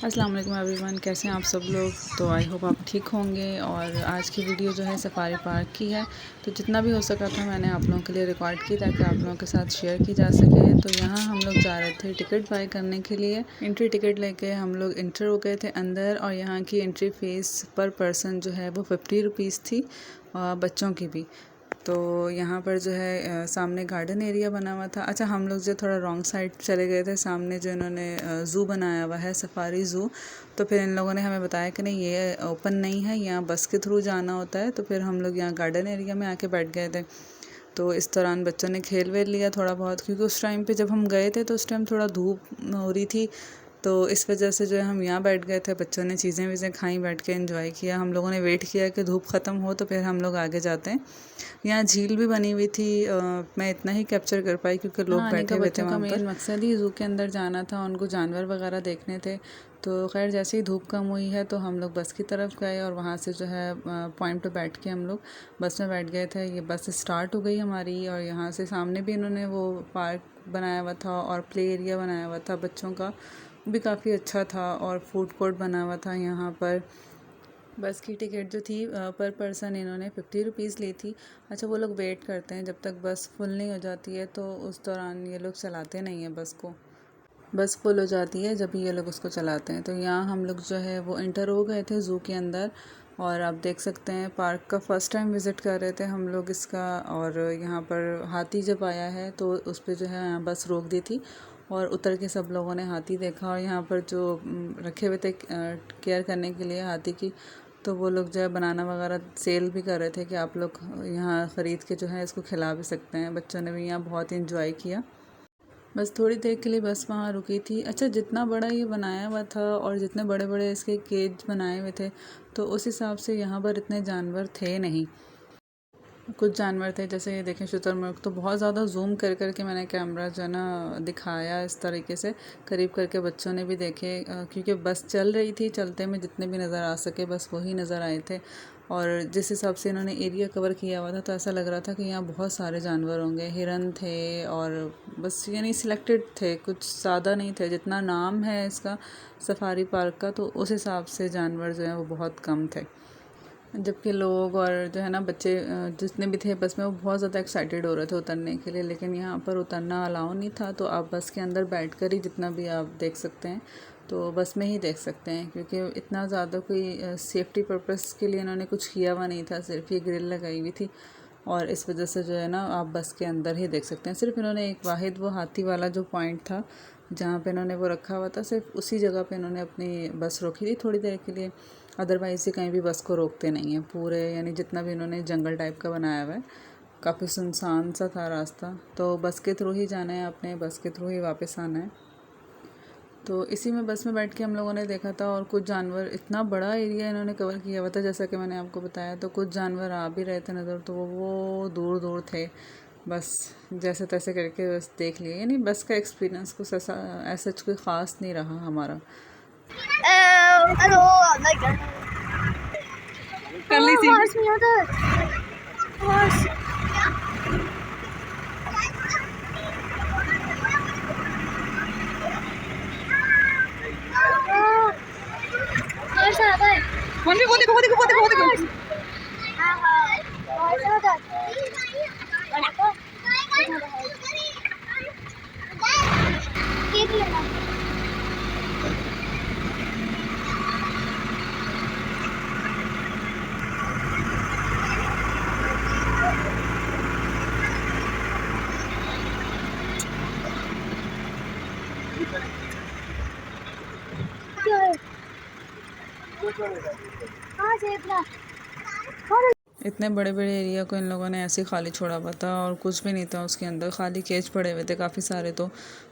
अस्सलाम वालेकुम एवरीवन, कैसे हैं आप सब लोग। तो आई होप आप ठीक होंगे। और आज की वीडियो जो है सफारी पार्क की है। तो जितना भी हो सका था मैंने आप लोगों के लिए रिकॉर्ड की ताकि आप लोगों के साथ शेयर की जा सके। तो यहाँ हम लोग जा रहे थे टिकट बाय करने के लिए। एंट्री टिकट लेके हम लोग इंटर हो गए थे अंदर। और यहाँ की एंट्री फ़ीस पर पर्सन जो है वो 50 रुपीज़ थी, बच्चों की भी। तो यहाँ पर जो है सामने गार्डन एरिया बना हुआ था। अच्छा, हम लोग जो थोड़ा रॉन्ग साइड चले गए थे, सामने जो इन्होंने ज़ू बनाया हुआ है, सफारी ज़ू। तो फिर इन लोगों ने हमें बताया कि नहीं, ये ओपन नहीं है, यहाँ बस के थ्रू जाना होता है। तो फिर हम लोग यहाँ गार्डन एरिया में आके बैठ गए थे। तो इस दौरान बच्चों ने खेल वेल लिया थोड़ा बहुत, क्योंकि उस टाइम पे जब हम गए थे तो उस टाइम थोड़ा धूप हो रही थी। तो इस वजह से जो है हम यहाँ बैठ गए थे। बच्चों ने चीज़ें वीज़ें खाई, बैठ के एंजॉय किया। हम लोगों ने वेट किया कि धूप ख़त्म हो तो फिर हम लोग आगे जाते हैं। यहाँ झील भी बनी हुई थी। मैं इतना ही कैप्चर कर पाई क्योंकि लोग बैठे हुए थे वहाँ पर। मेन मकसद ही ज़ू के अंदर जाना था, उनको जानवर वगैरह देखने थे। तो खैर जैसे ही धूप कम हुई है तो हम लोग बस की तरफ गए और वहाँ से जो है पॉइंट पे बैठ के हम लोग बस में बैठ गए थे। ये बस स्टार्ट हो गई हमारी। और यहाँ से सामने भी इन्होंने वो पार्क बनाया हुआ था और प्ले एरिया बनाया हुआ था बच्चों का, भी काफ़ी अच्छा था। और फूड कोर्ट बना हुआ था यहाँ पर। बस की टिकट जो थी पर पर्सन इन्होंने 50 रुपीज़ ली थी। अच्छा, वो लोग वेट करते हैं जब तक बस फुल नहीं हो जाती है, तो उस दौरान ये लोग चलाते नहीं हैं बस को। बस फुल हो जाती है जब ये लोग उसको चलाते हैं। तो यहाँ हम लोग जो है वो इंटर हो गए थे ज़ू के अंदर। और आप देख सकते हैं पार्क का फ़र्स्ट टाइम विज़िट कर रहे थे हम लोग इसका। और यहाँ पर हाथी जब आया है तो उस पर जो है यहाँ बस रोक दी थी और उतर के सब लोगों ने हाथी देखा। और यहाँ पर जो रखे हुए थे केयर करने के लिए हाथी की, तो वो लोग जो है बनाना वगैरह सेल भी कर रहे थे कि आप लोग यहाँ ख़रीद के जो है इसको खिला भी सकते हैं। बच्चों ने भी यहाँ बहुत इंजॉय किया। बस थोड़ी देर के लिए बस वहाँ रुकी थी। अच्छा, जितना बड़ा ये बनाया हुआ था और जितने बड़े बड़े इसके केज बनाए हुए थे, तो उस हिसाब से यहाँ पर इतने जानवर थे नहीं। कुछ जानवर थे, जैसे ये देखें शुतुरमुर्ग। तो बहुत ज़्यादा जूम कर कर के मैंने कैमरा जो है ना दिखाया इस तरीके से, करीब करके बच्चों ने भी देखे। क्योंकि बस चल रही थी, चलते में जितने भी नज़र आ सके बस वही नज़र आए थे। और जिस हिसाब से इन्होंने एरिया कवर किया हुआ था तो ऐसा लग रहा था कि यहाँ बहुत सारे जानवर होंगे। हिरन थे और बस यानी सिलेक्टेड थे, कुछ ज़्यादा नहीं थे। जितना नाम है इसका सफारी पार्क का, तो उस हिसाब से जानवर जो हैं वो बहुत कम थे। जबकि लोग और जो है ना बच्चे जितने भी थे बस में, वो बहुत ज़्यादा एक्साइटेड हो रहे थे उतरने के लिए। लेकिन यहाँ पर उतरना अलाउ नहीं था, तो आप बस के अंदर बैठकर ही जितना भी आप देख सकते हैं तो बस में ही देख सकते हैं। क्योंकि इतना ज़्यादा कोई सेफ्टी पर्पस के लिए इन्होंने कुछ किया हुआ नहीं था, सिर्फ ये ग्रिल लगाई हुई थी। और इस वजह से जो है ना आप बस के अंदर ही देख सकते हैं। सिर्फ इन्होंने एक वाहिद वो हाथी वाला जो पॉइंट था जहाँ पे इन्होंने वो रखा हुआ था, सिर्फ उसी जगह पे इन्होंने अपनी बस रोकी थी थोड़ी देर के लिए। अदरवाइज़ ये कहीं भी बस को रोकते नहीं हैं पूरे, यानी जितना भी इन्होंने जंगल टाइप का बनाया हुआ है। काफ़ी सुनसान सा था रास्ता। तो बस के थ्रू ही जाना है आपने, बस के थ्रू ही वापस आना है। तो इसी में बस में बैठ के हम लोगों ने देखा था। और कुछ जानवर, इतना बड़ा एरिया इन्होंने कवर किया हुआ था जैसा कि मैंने आपको बताया। तो कुछ जानवर आ भी रहे थे नज़र, तो वो दूर दूर थे। बस जैसे तैसे करके बस देख लिए। यानी बस का एक्सपीरियंस कुछ ऐसा कोई ख़ास नहीं रहा हमारा। कर ली थी। वो देखो वो देखो वो देखो वो देखो। इतने बड़े बड़े एरिया को इन लोगों ने ऐसे खाली छोड़ा हुआ था और कुछ भी नहीं था उसके अंदर, खाली केज पड़े हुए थे काफ़ी सारे। तो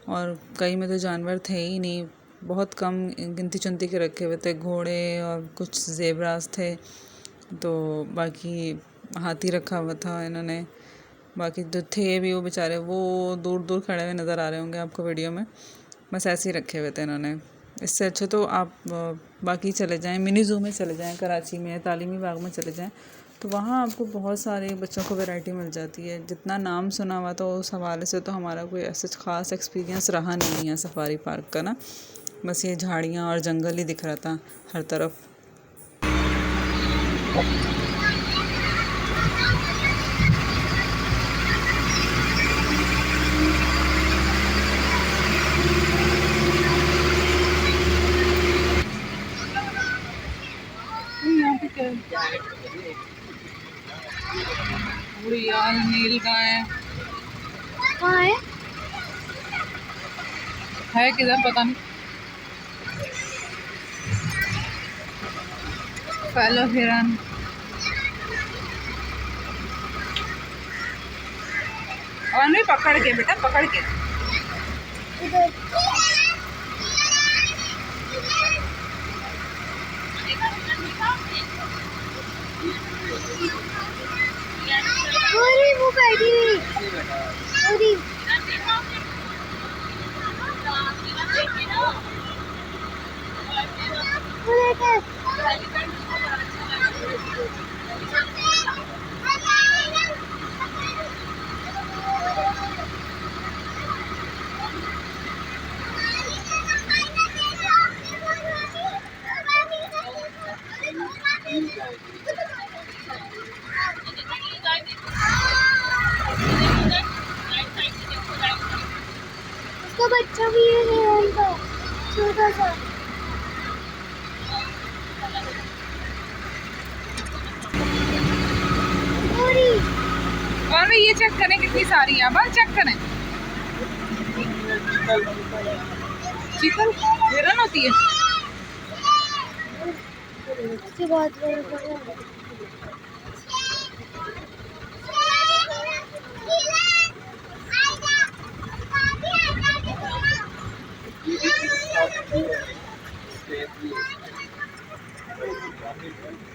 और कई में तो जानवर थे ही नहीं, बहुत कम गिनती चुनती के रखे हुए थे। घोड़े और कुछ ज़ेब्रास थे, तो बाकी हाथी रखा हुआ था इन्होंने। बाकी जो थे भी वो बेचारे वो दूर दूर खड़े हुए नज़र आ रहे होंगे आपको वीडियो में। बस ऐसे ही रखे हुए थे इन्होंने। इससे अच्छा तो आप बाकी चले जाएं, मिनी ज़ू में चले जाएं, कराची में तालीमी बाग में चले जाएं। तो वहाँ आपको बहुत सारे बच्चों को वैरायटी मिल जाती है। जितना नाम सुना हुआ तो उस हवाले से तो हमारा कोई ऐसा ख़ास एक्सपीरियंस रहा नहीं है सफारी पार्क का ना। बस ये झाड़ियाँ और जंगल ही दिख रहा था हर तरफ। यहाँ पे क्या यार, नील गाय है किधर पता नहीं। फैलो हिरन, और नहीं पकड़ के बेटा, पकड़ के। वो बैठी उसका बच्चा भी है उनका छोटा सा। और भी ये चेक करें कितनी सारी है, अब चेक करें। चीतल हिरन होती है। उसके बाद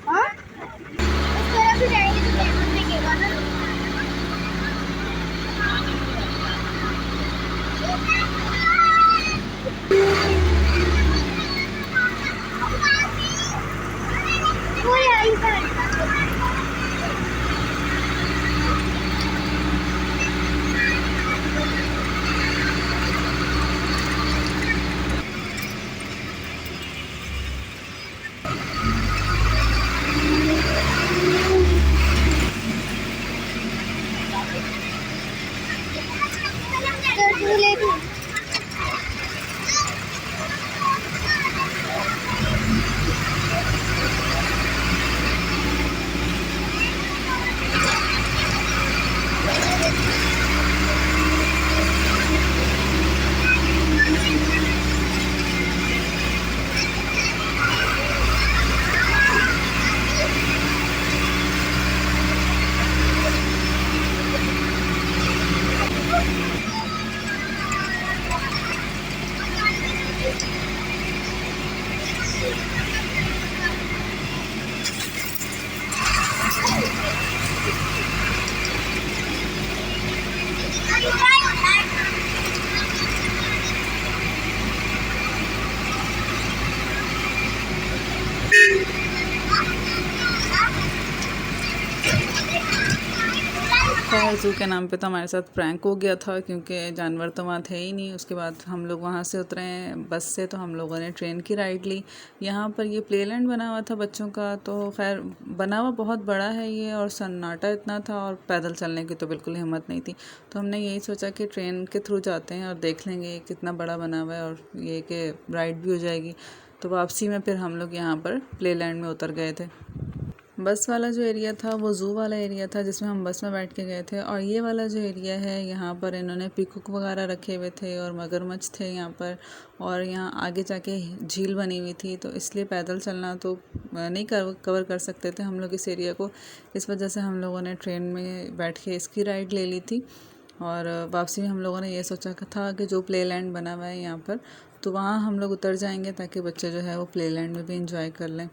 हाँ उस तरफ भी जाएंगे तो टेबल दिखेगा ना। वो यहीं पर खैर ज़ू के नाम पे तो हमारे साथ प्रैंक हो गया था, क्योंकि जानवर तो वहाँ थे ही नहीं। उसके बाद हम लोग वहाँ से उतरे बस से, तो हम लोगों ने ट्रेन की राइड ली। यहाँ पर ये प्लेलैंड बना हुआ था बच्चों का, तो खैर बना हुआ बहुत बड़ा है ये, और सन्नाटा इतना था और पैदल चलने की तो बिल्कुल हिम्मत नहीं थी। तो हमने यही सोचा कि ट्रेन के थ्रू जाते हैं और देख लेंगे कितना बड़ा बना हुआ है, और ये कि राइड भी हो जाएगी। तो वापसी में फिर हम लोग यहाँ पर प्लेलैंड में उतर गए थे। बस वाला जो एरिया था वो ज़ू वाला एरिया था, जिसमें हम बस में बैठ के गए थे। और ये वाला जो एरिया है, यहाँ पर इन्होंने पीकॉक वगैरह रखे हुए थे और मगरमच्छ थे यहाँ पर। और यहाँ आगे जाके झील बनी हुई थी, तो इसलिए पैदल चलना तो नहीं कवर कर सकते थे हम लोग इस एरिया को। इस वजह से हम लोगों ने ट्रेन में बैठ के इसकी राइड ले ली थी। और वापसी में हम लोगों ने ये सोचा था कि जो प्लेलैंड बना हुआ है यहाँ पर, तो वहाँ हम लोग उतर जाएंगे ताकि बच्चे जो है वो प्लेलैंड में भी इंजॉय कर लें।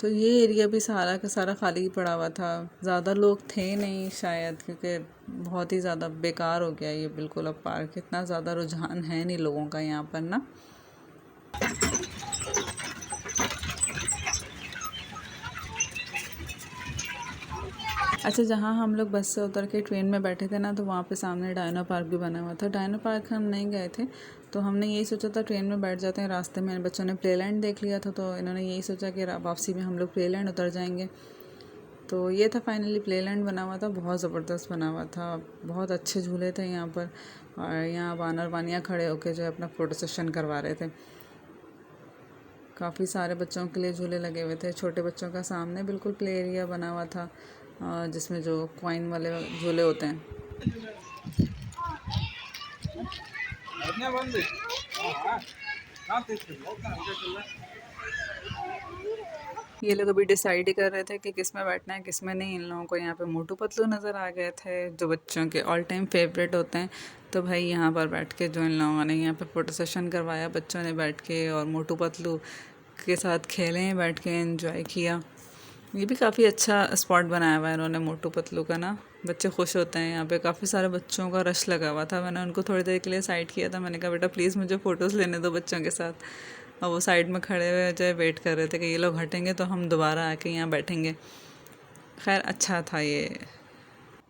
तो ये एरिया भी सारा का सारा खाली पड़ा हुआ था, ज़्यादा लोग थे नहीं शायद, क्योंकि बहुत ही ज़्यादा बेकार हो गया ये बिल्कुल। अब पार्क इतना ज़्यादा रुझान है नहीं लोगों का यहाँ पर ना। अच्छा, जहाँ हम लोग बस से उतर के ट्रेन में बैठे थे ना, तो वहाँ पे सामने डायनो पार्क भी बना हुआ था। डायनो पार्क हम नहीं गए थे, तो हमने यही सोचा था ट्रेन में बैठ जाते हैं, रास्ते में बच्चों ने प्लेलैंड देख लिया था तो इन्होंने यही सोचा कि वापसी में हम लोग प्लेलैंड उतर जाएंगे। तो ये था फाइनली प्लेलैंड बना हुआ था, बहुत ज़बरदस्त बना हुआ था, बहुत अच्छे झूले थे यहाँ पर। और यहाँ वानर वानियाँ खड़े होकर जो है अपना फ़ोटो सेशन करवा रहे थे। काफ़ी सारे बच्चों के लिए झूले लगे हुए थे। छोटे बच्चों का सामने बिल्कुल प्ले एरिया बना हुआ था जिसमें जो कॉइन वाले झूले होते हैं। ये लोग अभी डिसाइड ही कर रहे थे कि किस में बैठना है किस में नहीं। इन लोगों को यहाँ पे मोटू पतलू नज़र आ गए थे जो बच्चों के ऑल टाइम फेवरेट होते हैं। तो भाई यहाँ पर बैठ के जो इन लोगों ने यहाँ पे फ़ोटो सेशन करवाया, बच्चों ने बैठ के और मोटू पतलू के साथ खेले हैं, बैठ के एंजॉय किया। ये भी काफ़ी अच्छा स्पॉट बनाया हुआ है इन्होंने मोटू पतलू का ना, बच्चे खुश होते हैं यहाँ पे। काफ़ी सारे बच्चों का रश लगा हुआ था। मैंने उनको थोड़ी देर के लिए साइड किया था, मैंने कहा बेटा प्लीज़ मुझे फ़ोटोज़ लेने दो बच्चों के साथ। और वो साइड में खड़े हुए जो है वेट कर रहे थे कि ये लोग हटेंगे तो हम दोबारा आके यहाँ बैठेंगे। खैर अच्छा था ये।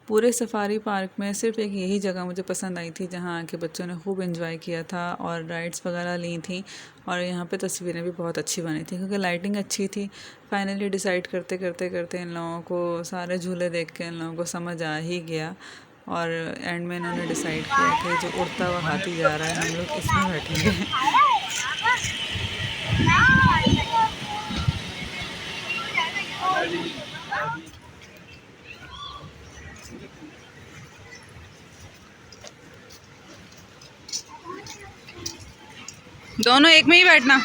पूरे सफारी पार्क में सिर्फ एक यही जगह मुझे पसंद आई थी जहाँ आके बच्चों ने खूब एंजॉय किया था और राइड्स वगैरह ली थी। और यहाँ पे तस्वीरें भी बहुत अच्छी बनी थी क्योंकि लाइटिंग अच्छी थी। फाइनली डिसाइड करते करते करते इन लोगों को सारे झूले देख के इन लोगों को समझ आ ही गया और एंड में इन्होंने डिसाइड किया कि जो उड़ता हुआ हाथी जा रहा है हम लोग इसमें बैठेंगे। दोनों एक में ही बैठना।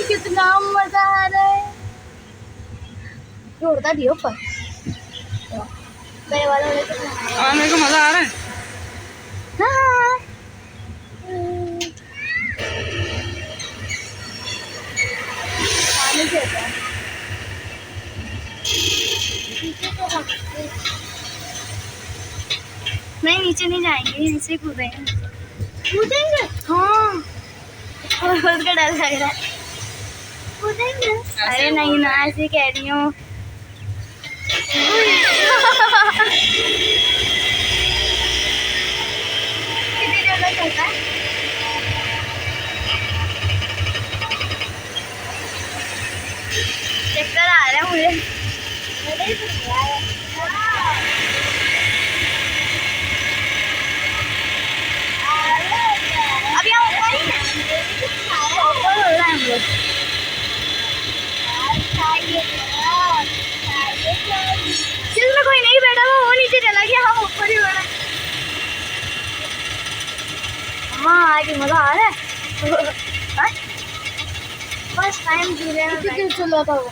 कितना मजा आ रहा है। उड़ता भी ऊपर मेरे वाला और मेरे को मज़ा आ रहा है। हाँ। पानी से होता है। नहीं नीचे नहीं जाएंगे, नीचे कूदेंगे। कूदेंगे? हाँ। बहुत का डर लग रहा है। कूदेंगे? अरे नहीं ना, ऐसे कह रही हूँ। कितनी देर तक चलता है? चक्कर आ रहा है मुझे। अब यहाँ ऊपर ही है। ऊपर हो रहा है हम लोग। जिसमें कोई नहीं बैठा हुआ वो नीचे चला गया, हम ऊपर ही बैठा। हाँ आज मजा आ रहा है। फर्स्ट टाइम झूले में कितने चला था वो।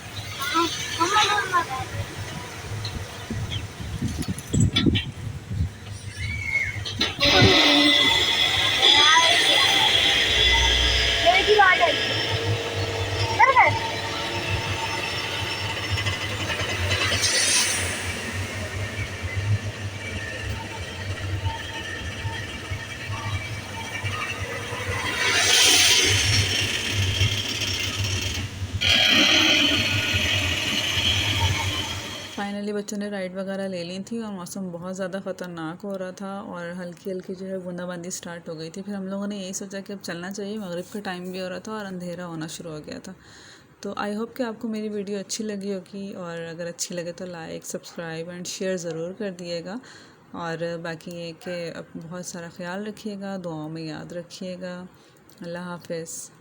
फाइनली बच्चों ने राइड वगैरह ले ली थी और मौसम बहुत ज़्यादा ख़तरनाक हो रहा था और हल्की हल्की जो है बूंदाबांदी स्टार्ट हो गई थी। फिर हम लोगों ने यही सोचा कि अब चलना चाहिए, मगरिब का टाइम भी हो रहा था और अंधेरा होना शुरू हो गया था। तो आई होप कि आपको मेरी वीडियो अच्छी लगी होगी और अगर अच्छी लगे तो लाइक सब्सक्राइब एंड शेयर ज़रूर कर दिएगा। और बाकी ये कि अब बहुत सारा ख्याल रखिएगा, दुआओं में याद रखिएगा। अल्लाह हाफ़िज़।